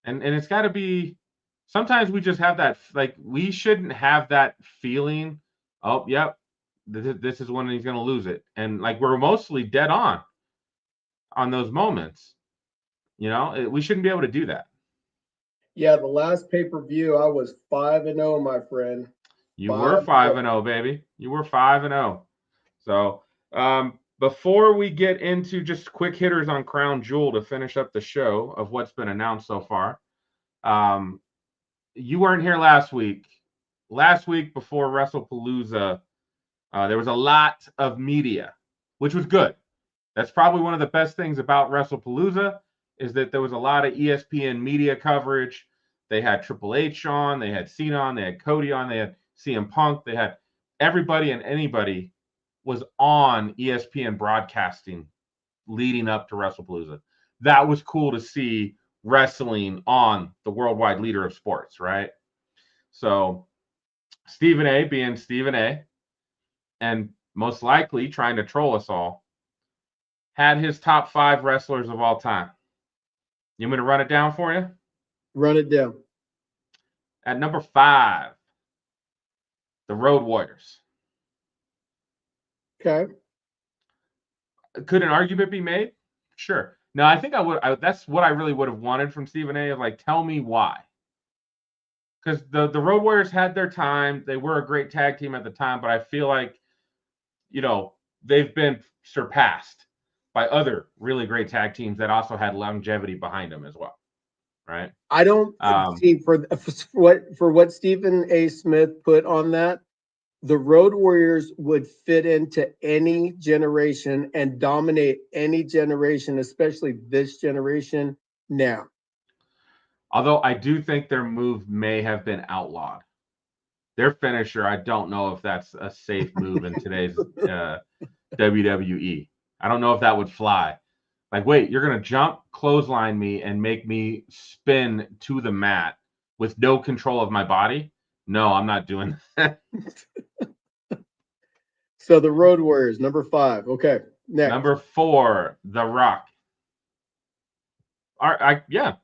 And it's got to be, sometimes we just have that, like, we shouldn't have that feeling, oh, yep, this is when he's going to lose it. And like, we're mostly dead on those moments. You know, we shouldn't be able to do that. Yeah, the last pay-per-view, I was 5-0, my friend. You were 5-0, baby. You were 5-0. So, before we get into just quick hitters on Crown Jewel to finish up the show of what's been announced so far, you weren't here last week. Last week before WrestlePalooza, there was a lot of media, which was good. That's probably one of the best things about WrestlePalooza is that there was a lot of ESPN media coverage. They had Triple H on, they had Cena on, they had Cody on, they had CM Punk, they had everybody and anybody was on ESPN broadcasting leading up to WrestlePalooza. That was cool to see wrestling on the worldwide leader of sports, right? So Stephen A being Stephen A and most likely trying to troll us all, had his top 5 wrestlers of all time. You want me to run it down for you? Run it down. At number 5, the Road Warriors. Okay. Could an argument be made? Sure. No, I think that's what I really would have wanted from Stephen A. Like, tell me why. Because the Road Warriors had their time. They were a great tag team at the time, but I feel like, they've been surpassed by other really great tag teams that also had longevity behind them as well. Right? I don't see for what Stephen A. Smith put on that, the Road Warriors would fit into any generation and dominate any generation, especially this generation now. Although I do think their move may have been outlawed. Their finisher, I don't know if that's a safe move in today's WWE. I don't know if that would fly. Like, wait, you're going to jump, clothesline me, and make me spin to the mat with no control of my body? No, I'm not doing that. So the Road Warriors, number 5. Okay, next. Number 4, The Rock. Yeah,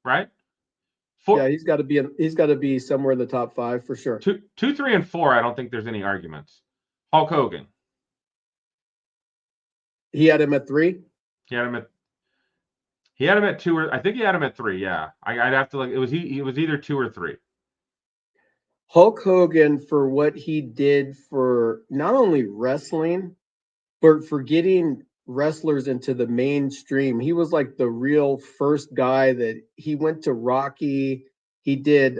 right? Yeah, he's got to be somewhere in the top 5 for sure. 2, 3, and 4, I don't think there's any arguments. Hulk Hogan. He had him at 3? He had him at 2, or I think he had him at 3. Yeah, I'd have to look. It was either 2 or 3. Hulk Hogan, for what he did for not only wrestling, but for getting wrestlers into the mainstream. He was like the real first guy that he went to Rocky. He did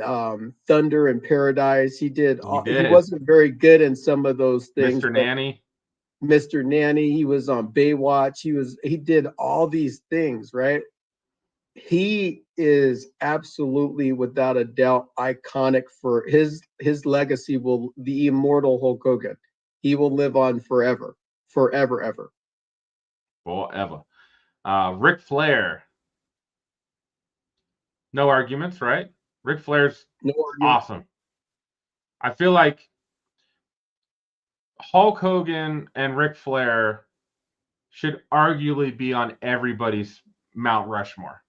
Thunder in Paradise. He wasn't very good in some of those things. Mr. Nanny. Mr. Nanny. He was on Baywatch. He did all these things, right? He is absolutely, without a doubt, iconic for his legacy. The immortal Hulk Hogan. He will live on forever, ever. Forever. Ric Flair. No arguments, right? Ric Flair's awesome. I feel like Hulk Hogan and Ric Flair should arguably be on everybody's Mount Rushmore.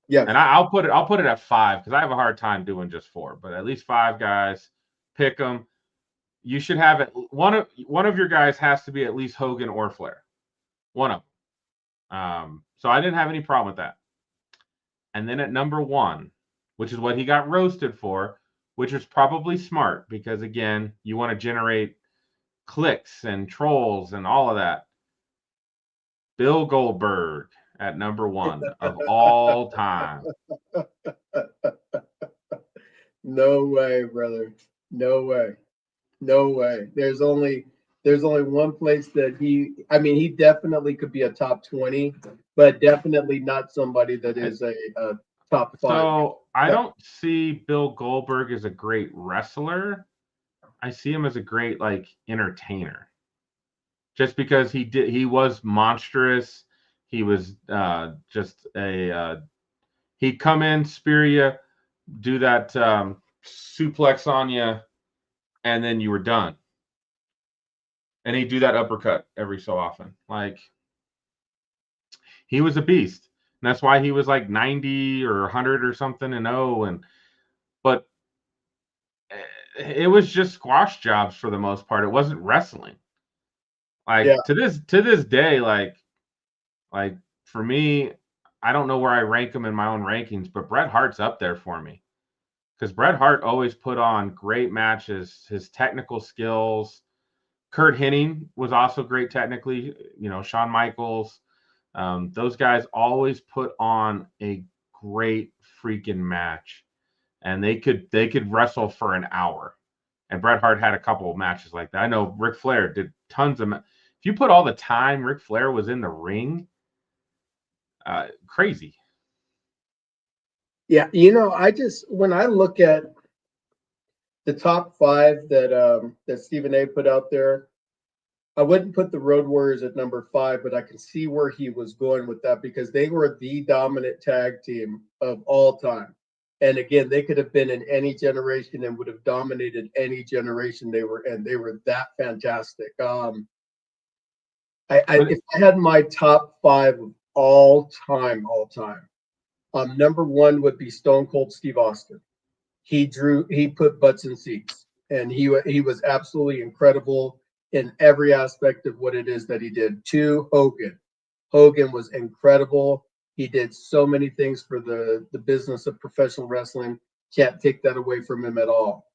Yeah, and I'll put it at 5 because I have a hard time doing just 4, but at least 5 guys. Pick them. You should have it. One of your guys has to be at least Hogan or Flair. One of them. So I didn't have any problem with that. And then at number 1, which is what he got roasted for, which is probably smart because, again, you want to generate clicks and trolls and all of that. Bill Goldberg at number 1 of all time. No way, brother. No way. There's only one place that he definitely could be a top 20, but definitely not somebody that is a top 5. So I don't see Bill Goldberg as a great wrestler. I see him as a great entertainer. Just because he was monstrous. He was just he'd come in, spear you, do that suplex on you, and then you were done. And he'd do that uppercut every so often. He was a beast. And that's why he was 90 or 100 or something and but it was just squash jobs for the most part. It wasn't wrestling. Like Yeah. to this day, like for me, I don't know where I rank him in my own rankings, but Bret Hart's up there for me because Bret Hart always put on great matches. His technical skills. Kurt Hennig was also great technically. Shawn Michaels. Those guys always put on a great freaking match, and they could wrestle for an hour. And Bret Hart had a couple of matches like that. I know Ric Flair did tons of. If you put all the time Ric Flair was in the ring, crazy. Yeah, when I look at the top 5 that Stephen A put out there, I wouldn't put the Road Warriors at number 5, but I can see where he was going with that because they were the dominant tag team of all time. And again, they could have been in any generation and would have dominated any generation they were in. They were that fantastic. If I had my top 5 of all time, number 1 would be Stone Cold Steve Austin. He put butts in seats, and he was absolutely incredible in every aspect of what it is that he did. 2, Hogan. Hogan was incredible. He did so many things for the business of professional wrestling. Can't take that away from him at all.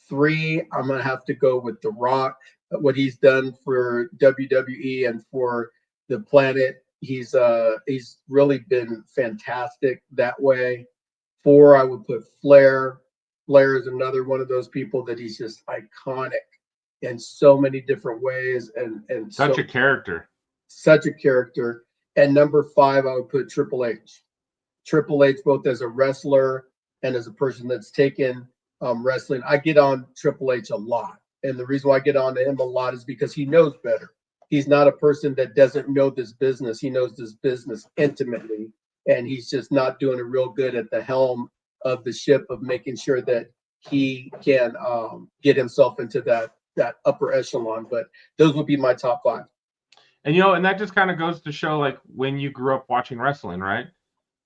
3, I'm gonna have to go with The Rock. What he's done for WWE and for the planet, he's really been fantastic that way. 4, I would put Flair. Flair is another one of those people that he's just iconic in so many different ways, and Such a character. Such a character. And number 5, I would put Triple H. Triple H, both as a wrestler and as a person that's taken wrestling. I get on Triple H a lot. And the reason why I get on to him a lot is because he knows better. He's not a person that doesn't know this business. He knows this business intimately. And he's just not doing it real good at the helm of the ship of making sure that he can get himself into that upper echelon. But those would be my top 5. And and that just kind of goes to show like when you grew up watching wrestling, right?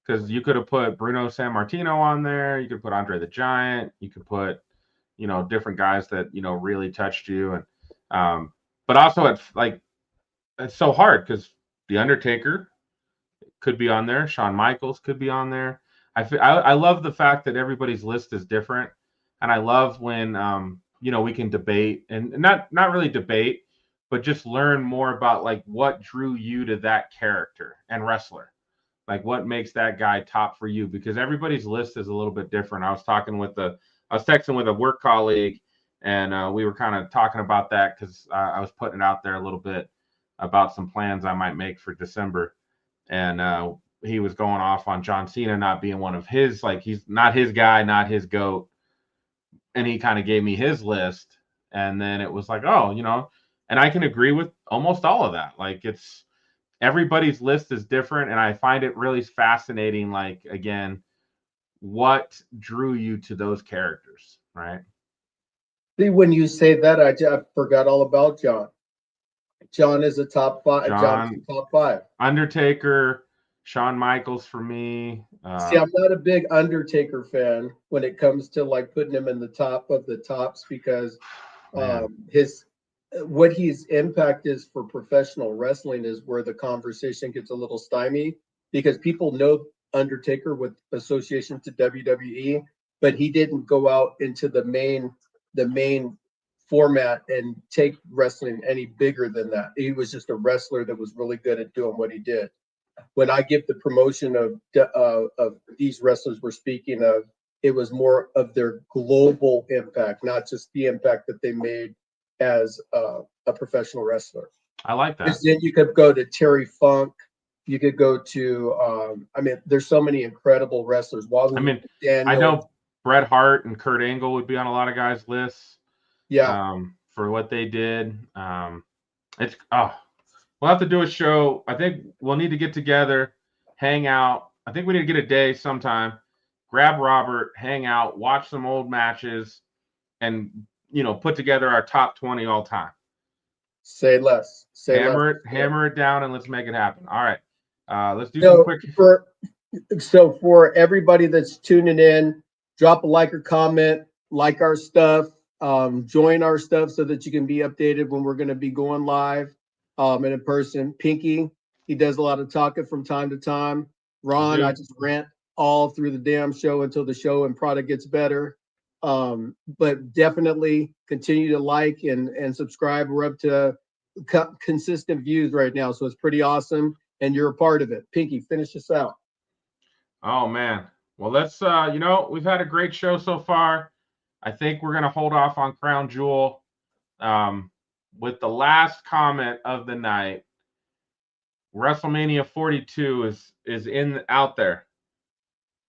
Because you could have put Bruno Sammartino on there, you could put Andre the Giant, you could put different guys that really touched you, and but also it's so hard because The Undertaker could be on there, Shawn Michaels could be on there. I love the fact that everybody's list is different, and I love when we can debate and not really debate, but just learn more about like what drew you to that character and wrestler. Like what makes that guy top for you? Because everybody's list is a little bit different. I was texting with a work colleague, and we were kind of talking about that because I was putting it out there a little bit about some plans I might make for December, and he was going off on John Cena not being one of his, like he's not his guy, not his GOAT, and he kind of gave me his list, and then it was like, oh, and I can agree with almost all of that. Like it's everybody's list is different, and I find it really fascinating. Like again, what drew you to those characters, right? See, when you say that, I forgot all about John. John is a top 5. John's a top 5. Undertaker, Shawn Michaels for me. See, I'm not a big Undertaker fan when it comes to like putting him in the top of the tops because what his impact is for professional wrestling is where the conversation gets a little stymied because people know Undertaker with association to WWE, but he didn't go out into the main format and take wrestling any bigger than that. He was just a wrestler that was really good at doing what he did. When I give the promotion of these wrestlers we're speaking of, it was more of their global impact, not just the impact that they made as a professional wrestler. I like that. Then you could go to Terry Funk. You could go to, there's so many incredible wrestlers. I know Bret Hart and Kurt Angle would be on a lot of guys' lists. Yeah. For what they did. We'll have to do a show. I think we'll need to get together, hang out. I think we need to get a day sometime, grab Robert, hang out, watch some old matches, and put together our top 20 all time. Say less. Hammer it down, and let's make it happen. All right. Let's do some quick. For everybody that's tuning in, drop a like or comment, like our stuff. Join our stuff so that you can be updated when we're going to be going live and in person. Pinky, he does a lot of talking from time to time. Ron, I just rant all through the damn show until the show and product gets better. But definitely continue to like and subscribe. We're up to consistent views right now, so it's pretty awesome, and you're a part of it. Pinky, finish us out. Oh man, well let's we've had a great show so far. I think we're gonna hold off on Crown Jewel with the last comment of the night. WrestleMania 42 is out there.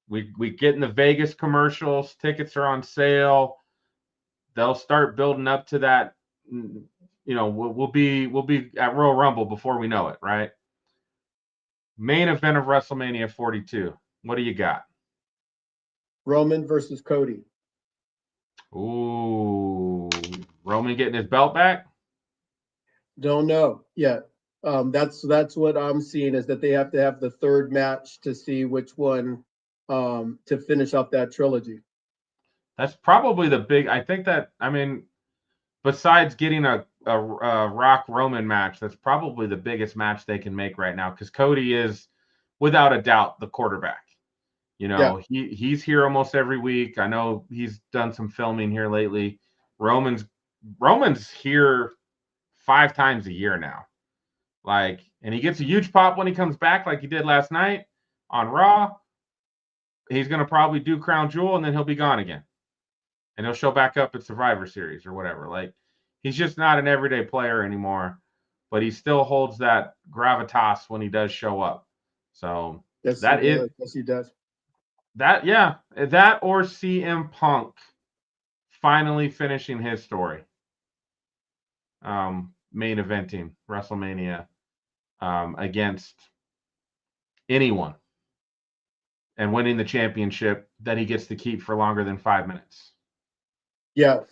We get in the Vegas commercials. Tickets are on sale. They'll start building up to that. We'll be at Royal Rumble before we know it, right? Main event of WrestleMania 42. What do you got? Roman versus Cody. Ooh, Roman getting his belt back? Don't know yet. That's what I'm seeing, is that they have to have the third match to see which one to finish off that trilogy. That's probably the big. I think that, I mean, besides getting a Rock Roman match, that's probably the biggest match they can make right now, because Cody is without a doubt the quarterback. He's here almost every week. I know he's done some filming here lately. Roman's here 5 times a year now. And he gets a huge pop when he comes back, like he did last night on Raw. He's going to probably do Crown Jewel, and then he'll be gone again. And he'll show back up at Survivor Series or whatever. He's just not an everyday player anymore, but he still holds that gravitas when he does show up. So yes, he does. That or CM Punk finally finishing his story. Main eventing WrestleMania against anyone and winning the championship that he gets to keep for longer than 5 minutes. Yes.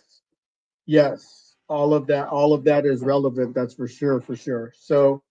All of that is relevant. That's for sure. So,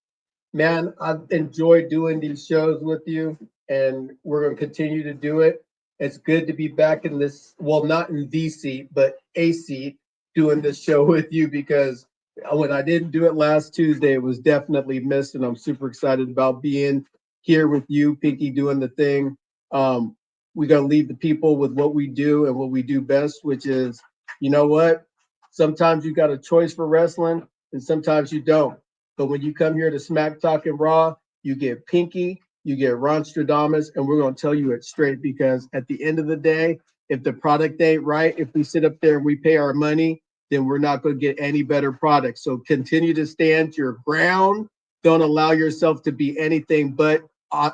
man, I've enjoyed doing these shows with you, and we're going to continue to do it. It's good to be back in this, well, not in the seat, but a seat, doing this show with you, because when I didn't do it last Tuesday, it was definitely missed, and I'm super excited about being here with you, Pinky, doing the thing. We're going to leave the people with what we do and what we do best, which is, you know what? Sometimes you got a choice for wrestling, and sometimes you don't. But when you come here to Smack Talk and Raw, you get Pinky, you get Ron Stradamus, and we're going to tell you it straight, because at the end of the day, if the product ain't right, if we sit up there and we pay our money, then we're not going to get any better product. So continue to stand your ground. Don't allow yourself to be anything but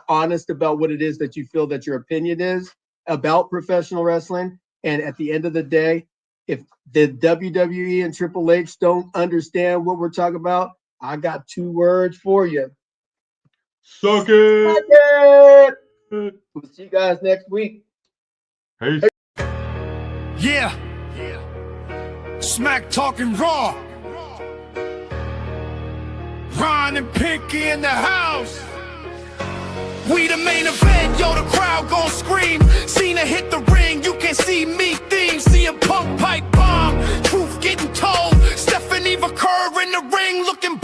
honest about what it is that you feel that your opinion is about professional wrestling. And at the end of the day, if the WWE and Triple H don't understand what we're talking about, I got 2 words for you. Suck it! Suck it! We'll see you guys next week. Peace. Yeah. Smack Talking Raw. Ron and Pinky in the house. We the main event, yo, the crowd gon' scream. Cena hit the ring, you can see me theme. CM Punk pipe bomb, truth getting told. Stephanie Vaquer in the ring looking